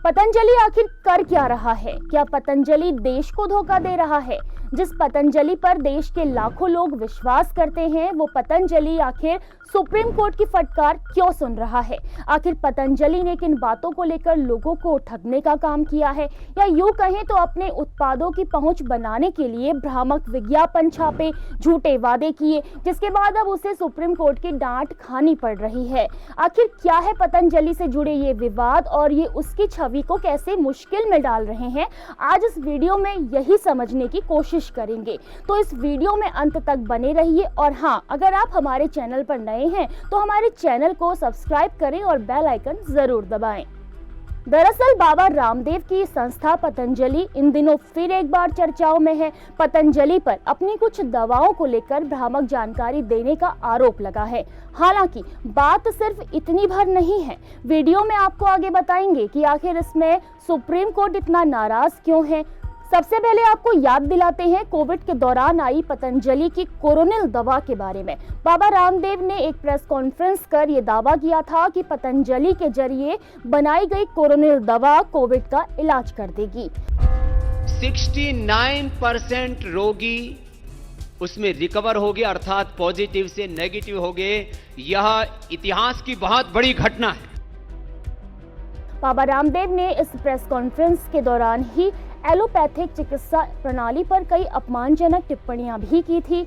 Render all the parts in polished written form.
पतंजलि आखिर कर क्या रहा है? क्या पतंजलि देश को धोखा दे रहा है? जिस पतंजलि पर देश के लाखों लोग विश्वास करते हैं, वो पतंजलि आखिर सुप्रीम कोर्ट की फटकार क्यों सुन रहा है? आखिर पतंजलि ने किन बातों को लेकर लोगों को ठगने का काम किया है, या यूं कहें तो अपने उत्पादों की पहुंच बनाने के लिए भ्रामक विज्ञापन छापे, झूठे वादे किए, जिसके बाद अब उसे सुप्रीम कोर्ट की डांट खानी पड़ रही है। आखिर क्या है पतंजलि से जुड़े ये विवाद और ये उसकी छवि को कैसे मुश्किल में डाल रहे हैं? आज इस वीडियो में यही समझने की कोशिश करेंगे, तो इस वीडियो में अंत तक बने रहिए। और हाँ, अगर आप हमारे चैनल पर नए हैं तो हमारे चैनल को सब्सक्राइब करें और बेल आइकन जरूर दबाएं। दरअसल बाबा रामदेव की संस्था पतंजलि इन दिनों फिर एक बार चर्चाओं में है। पतंजलि पर अपनी कुछ दवाओं को लेकर भ्रामक जानकारी देने का आरोप लगा है। हालांकि बात सिर्फ इतनी भर नहीं है। वीडियो में आपको आगे बताएंगे कि आखिर इसमें सुप्रीम कोर्ट इतना नाराज क्यों है। सबसे पहले आपको याद दिलाते हैं कोविड के दौरान आई पतंजलि की कोरोनिल दवा के बारे में। बाबा रामदेव ने एक प्रेस कॉन्फ्रेंस कर ये दावा किया था कि पतंजलि के जरिए बनाई गई कोरोनिल दवा कोविड का इलाज कर देगी। 69% रोगी उसमें रिकवर हो गए, अर्थात पॉजिटिव से नेगेटिव हो गए। यह इतिहास की बहुत बड़ी घटना है। बाबा रामदेव ने इस प्रेस कॉन्फ्रेंस के दौरान ही एलोपैथिक चिकित्सा प्रणाली पर कई अपमानजनक टिप्पणियां भी की थी,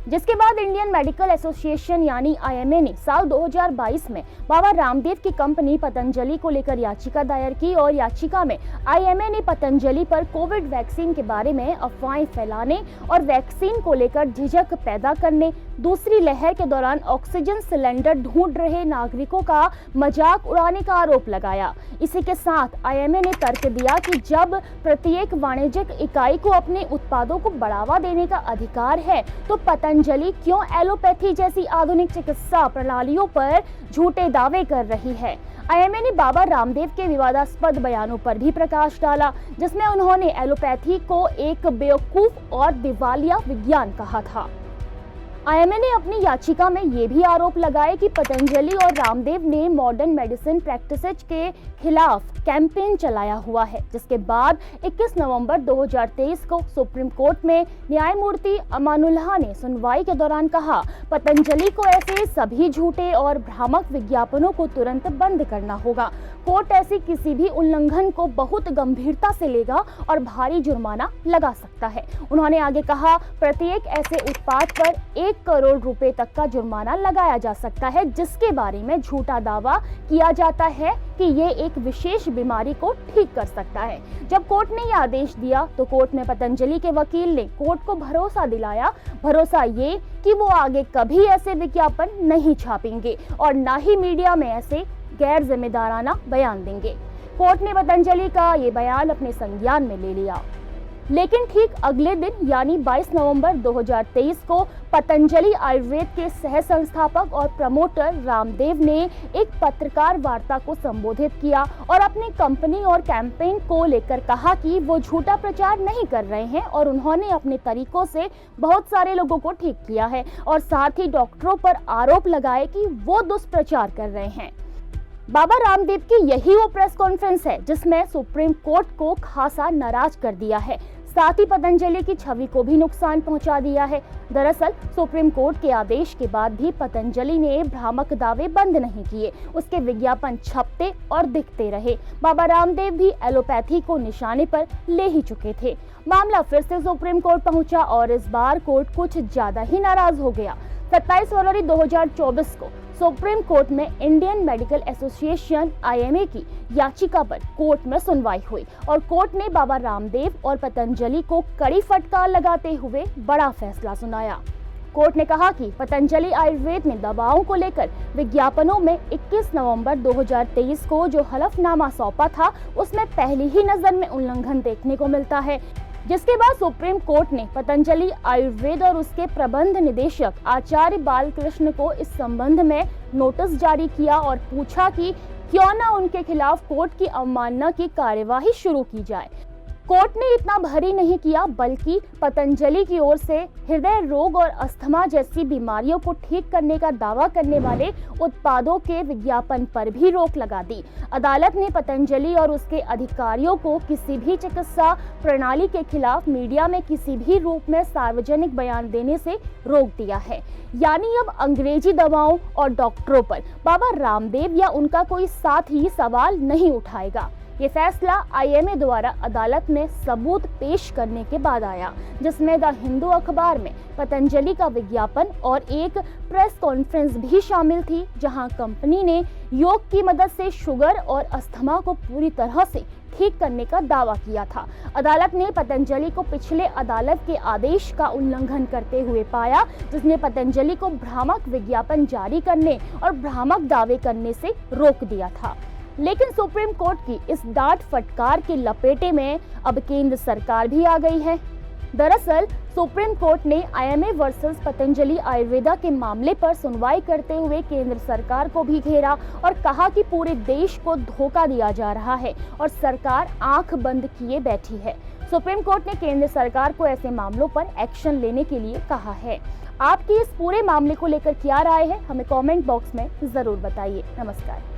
जिसके बाद इंडियन मेडिकल एसोसिएशन यानी आईएमए ने साल 2022 में बाबा रामदेव की कंपनी पतंजलि को लेकर याचिका दायर की और याचिका में आईएमए ने पतंजलि पर कोविड वैक्सीन के बारे में अफवाहें फैलाने और वैक्सीन को लेकर झिझक पैदा करने, दूसरी लहर के दौरान ऑक्सीजन सिलेंडर ढूंढ रहे नागरिकों का मजाक उड़ाने का आरोप लगाया। इसी के साथ आईएमए ने तर्क दिया कि जब प्रत्येक वाणिज्यिक इकाई को अपने उत्पादों को बढ़ावा देने का अधिकार है, तो पतंजलि क्यों एलोपैथी जैसी आधुनिक चिकित्सा प्रणालियों पर झूठे दावे कर रही है। आईएमए ने बाबा रामदेव के विवादास्पद बयानों पर भी प्रकाश डाला, जिसमें उन्होंने एलोपैथी को एक बेवकूफ और दिवालिया विज्ञान कहा था। आईएमए ने अपनी याचिका में ये भी आरोप लगाए कि पतंजलि और रामदेव ने मॉडर्न मेडिसिन प्रैक्टिसेज के खिलाफ कैंपेन चलाया हुआ है, जिसके बाद 21 नवंबर 2023 को सुप्रीम कोर्ट में न्यायमूर्ति अमानुल्लाह ने सुनवाई के दौरान कहा, पतंजलि को ऐसे सभी झूठे और भ्रामक विज्ञापनों को तुरंत बंद करना होगा। कोर्ट ऐसी किसी भी उल्लंघन को बहुत गंभीरता से लेगा और भारी जुर्माना लगा सकता है। उन्होंने आगे कहा, प्रत्येक ऐसे उत्पाद पर 1 करोड़ रुपए तक का जुर्माना लगाया जा सकता है, जिसके बारे में झूठा दावा किया जाता है कि ये एक विशेष बीमारी को ठीक कर सकता है। जब कोर्ट ने यह आदेश दिया तो कोर्ट में पतंजलि के वकील ने कोर्ट को भरोसा दिलाया, भरोसा ये कि वो आगे कभी ऐसे विज्ञापन नहीं छापेंगे और ना ही मीडिया में ऐसे गैर जिम्मेदाराना बयान देंगे। कोर्ट ने पतंजलि का ये बयान अपने संज्ञान में ले लिया। लेकिन ठीक अगले दिन यानी 22 नवंबर 2023 को पतंजलि आयुर्वेद के सह संस्थापक और प्रमोटर रामदेव ने एक पत्रकार वार्ता को संबोधित किया और अपनी कंपनी और कैंपेन को लेकर कहा कि वो झूठा प्रचार नहीं कर रहे हैं और उन्होंने अपने तरीकों से बहुत सारे लोगों को ठीक किया है, और साथ ही डॉक्टरों पर आरोप लगाए कि वो दुष्प्रचार कर रहे हैं। बाबा रामदेव की यही वो प्रेस कॉन्फ्रेंस है जिसमें सुप्रीम कोर्ट को खासा नाराज कर दिया है, साथ ही पतंजलि की छवि को भी नुकसान पहुंचा दिया है। दरअसल सुप्रीम कोर्ट के आदेश के बाद भी पतंजलि ने भ्रामक दावे बंद नहीं किए, उसके विज्ञापन छपते और दिखते रहे। बाबा रामदेव भी एलोपैथी को निशाने पर ले ही चुके थे। मामला फिर से सुप्रीम कोर्ट पहुंचा और इस बार कोर्ट कुछ ज्यादा ही नाराज हो गया। 27 फरवरी 2024 को सुप्रीम कोर्ट में इंडियन मेडिकल एसोसिएशन आईएमए की याचिका पर कोर्ट में सुनवाई हुई और कोर्ट ने बाबा रामदेव और पतंजलि को कड़ी फटकार लगाते हुए बड़ा फैसला सुनाया। कोर्ट ने कहा कि पतंजलि आयुर्वेद ने दवाओं को लेकर विज्ञापनों में 21 नवंबर 2023 को जो हलफनामा सौंपा था, उसमें पहली ही नजर में उल्लंघन देखने को मिलता है, जिसके बाद सुप्रीम कोर्ट ने पतंजलि आयुर्वेद और उसके प्रबंध निदेशक आचार्य बालकृष्ण को इस संबंध में नोटिस जारी किया और पूछा कि क्यों न उनके खिलाफ कोर्ट की अवमानना की कार्यवाही शुरू की जाए। कोर्ट ने इतना भरी नहीं किया, बल्कि पतंजलि की ओर से हृदय रोग और अस्थमा जैसी बीमारियों को ठीक करने का दावा करने वाले उत्पादों के विज्ञापन पर भी रोक लगा दी। अदालत ने पतंजलि और उसके अधिकारियों को किसी भी चिकित्सा प्रणाली के खिलाफ मीडिया में किसी भी रूप में सार्वजनिक बयान देने से रोक दिया है। यानी अब अंग्रेजी दवाओं और डॉक्टरों पर बाबा रामदेव या उनका कोई साथी सवाल नहीं उठाएगा। ये फैसला आईएमए द्वारा अदालत में सबूत पेश करने के बाद आया, जिसमें द हिंदू अखबार में पतंजलि का विज्ञापन और एक प्रेस कॉन्फ्रेंस भी शामिल थी, जहां कंपनी ने योग की मदद से शुगर और अस्थमा को पूरी तरह से ठीक करने का दावा किया था। अदालत ने पतंजलि को पिछले अदालत के आदेश का उल्लंघन करते हुए पाया, जिसने पतंजलि को भ्रामक विज्ञापन जारी करने और भ्रामक दावे करने से रोक दिया था। लेकिन सुप्रीम कोर्ट की इस डांट फटकार के लपेटे में अब केंद्र सरकार भी आ गई है। दरअसल सुप्रीम कोर्ट ने आईएमए वर्सेस पतंजलि आयुर्वेदा के मामले पर सुनवाई करते हुए केंद्र सरकार को भी घेरा और कहा कि पूरे देश को धोखा दिया जा रहा है और सरकार आंख बंद किए बैठी है। सुप्रीम कोर्ट ने केंद्र सरकार को ऐसे मामलों पर एक्शन लेने के लिए कहा है। आपकी इस पूरे मामले को लेकर क्या राय है, हमें कमेंट बॉक्स में जरूर बताइए। नमस्कार।